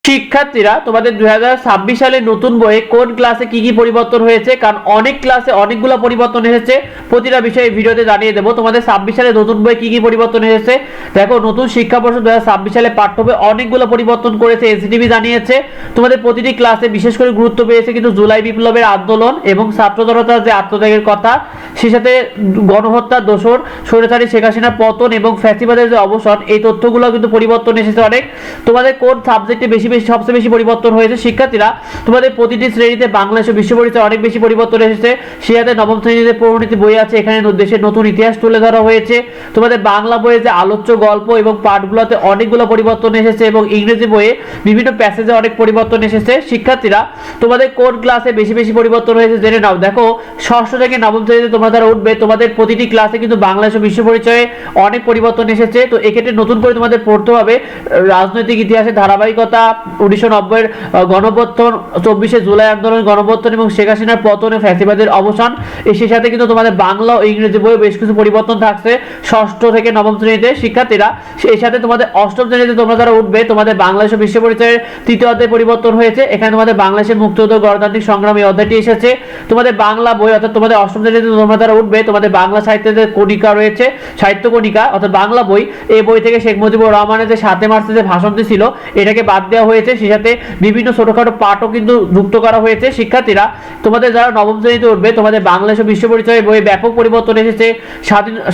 শিক্ষার্থীরা তোমাদের 2026 সালে নতুন বইয়ে কোন ক্লাসে কি কি পরিবর্তন হয়েছে, কারণ অনেক ক্লাসে অনেকগুলো পরিবর্তন এসেছে। প্রতিটা বিষয়ে ভিডিওতে জানিয়ে দেবো তোমাদের 26 সালে নতুন বইয়ে কি কি পরিবর্তন এসেছে। দেখো, নতুন শিক্ষাবর্ষ 2026 সালে পাঠ্য বই অনেকগুলো পরিবর্তন করেছে। এনসিটিভি জানিয়েছে তোমাদের প্রতিটি ক্লাসে বিশেষ করে গুরুত্ব পেয়েছে কিন্তু জুলাই বিপ্লবের আন্দোলন এবং ছাত্র জনতার যে আত্মত্যাগের কথা, সে সাথে গণহত্যার দোষর স্বৈরাচারী শেখ হাসিনার পতন এবং ফ্যাসিবাদের যে অবসান, এই তথ্যগুলো কিন্তু পরিবর্তন এসেছে অনেক। তোমাদের কোন সাবজেক্টে সবচেয়ে বেশি পরিবর্তন হয়েছে? শিক্ষার্থীরা তোমাদের প্রতিটি শ্রেণীতে বাংলাদেশ ও বিশ্ব পরিচয় অনেক বেশি পরিবর্তন এসেছে। সে সাথে নবম শ্রেণীতে পরিণতি বই আছে, এখানে দেশের নতুন ইতিহাস তুলে ধরা হয়েছে। তোমাদের বাংলা বইয়ে যে আলোচ্য গল্প এবং পাঠগুলোতে অনেকগুলো পরিবর্তন এসেছে এবং ইংরেজি বইয়ে বিভিন্ন প্যাসেজে অনেক পরিবর্তন এসেছে। শিক্ষার্থীরা তোমাদের কোন ক্লাসে বেশি পরিবর্তন হয়েছে জেনে নাও। দেখো, ষষ্ঠ থেকে নবম শ্রেণীতে তোমরা যারা উঠবে তোমাদের প্রতিটি ক্লাসে কিন্তু বাংলাদেশ ও বিশ্ব পরিচয়ে অনেক পরিবর্তন এসেছে। তো এক্ষেত্রে নতুন করে তোমাদের পড়তে হবে রাজনৈতিক ইতিহাসের ধারাবাহিকতা, 1990-এর গণঅভ্যুত্থান, 24শে জুলাই আন্দোলন, গণঅভ্যুত্থান এবং শেখ হাসিনার পতন ও ফ্যাসিবাদের অবসান। সেই সাথে কিন্তু তোমাদের বাংলা ও ইংরেজি বইয়ে বেশ কিছু পরিবর্তন থাকছে ষষ্ঠ থেকে নবম শ্রেণীতে। শিক্ষার্থীরা সেই সাথে তোমাদের অষ্টম শ্রেণীতে তোমরা যারা উঠবে তোমাদের বাংলাদেশ ও বিশ্ব পরিচয়ের তৃতীয় অধ্যায় পরিবর্তন হয়েছে। এখানে তোমাদের বাংলাদেশের মুক্তিযুদ্ধ গণতান্ত্রিক সংগ্রাম এই অধ্যায়টি এসেছে। তোমাদের বাংলা বই অর্থাৎ তোমাদের অষ্টম শ্রেণীতে তোমরা যারা উঠবে তোমাদের বাংলা সাহিত্যের যে কণিকা রয়েছে, সাহিত্য কণিকা অর্থাৎ বাংলা বই, এই বই থেকে শেখ মুজিবুর রহমানের যে 7 মার্চে যে ভাষণটি ছিল এটাকে বাদ দেওয়া হয়েছে। সেই সাথে বিভিন্ন ছোটখাটো পাঠও কিন্তু যুক্ত করা হয়েছে। শিক্ষার্থীরা তোমাদের যারা নবম শ্রেণীতে উঠবে তোমাদের বাংলাদেশ ও বিশ্ব পরিচয় বইয়ে ব্যাপক পরিবর্তন এসেছে।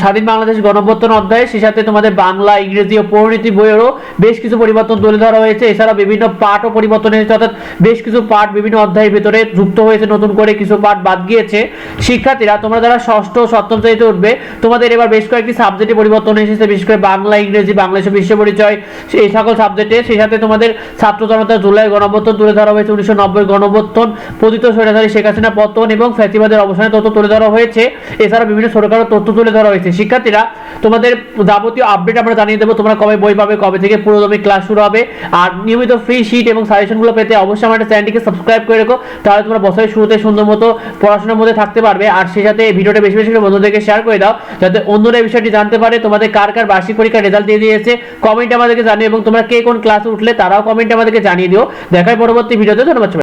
স্বাধীন বাংলাদেশ গণঅভ্যুত্থান অধ্যায়, সেই সাথে তোমাদের বাংলা, ইংরেজি ও পরিণতি বইয়েরও বেশ কিছু পরিবর্তন তুলে ধরা হয়েছে। এছাড়া বিভিন্ন পাঠও পরিবর্তন এসেছে, অর্থাৎ বেশ কিছু পাঠ বিভিন্ন অধ্যায়ের ভিতরে যুক্ত হয়েছে, নতুন করে কিছু পাঠ বাদ গিয়েছে। শিক্ষার্থীরা তোমরা যারা ষষ্ঠ ও সপ্তম শ্রেণীতে উঠবে তোমাদের এবার বেশ কয়েকটি সাবজেক্টে পরিবর্তন এসেছে, বিশেষ করে বাংলা, ইংরেজি, বাংলাদেশ ও বিশ্ব পরিচয়, এই সকল সাবজেক্টে। সেই সাথে তোমাদের ছাত্র জনতা জুলাই গণঅভ্যুত্থান তুলে ধরা হয়েছে, 1990 গণঅভ্যুত্থান, পতিত স্বৈরাচারী শেখ হাসিনা পতন এবং ফ্যাসিবাদের অবসানের তথ্য তুলে ধরা হয়েছে। এছাড়া বিভিন্ন ছোটখাটো তথ্য তুলে ধরা হয়েছে। শিক্ষার্থীরা তোমাদের যাবতীয় আপডেট আমরা জানিয়ে দেবো, তোমরা কবে বই পাবে, কবে থেকে পুরোদমে ক্লাস শুরু হবে। আর নিয়মিত ফ্রি শিট এবং সাজেশনগুলো পেতে অবশ্যই আমাদের চ্যানেলটিকে সাবস্ক্রাইব করে রেখো, তাহলে তোমরা বছরের শুরুতে সুন্দর মতো পড়াশোনার মধ্যে থাকতে পারবে। আর সেই সাথে ভিডিওটা বেশি করে বন্ধুদেরকে শেয়ার করে দাও, যাতে অন্যরা এই বিষয়টি জানতে পারে। তোমাদের কার বার্ষিক পরীক্ষার রেজাল্ট দিয়ে দিয়েছে কমেন্টে আমাদেরকে জানিও, এবং তোমরা কে কোন ক্লাসে উঠলে তারাও কমেন্টে আমাদেরকে জানিয়ে দিও। দেখায় পরবর্তী ভিডিওতে। ধন্যবাদ।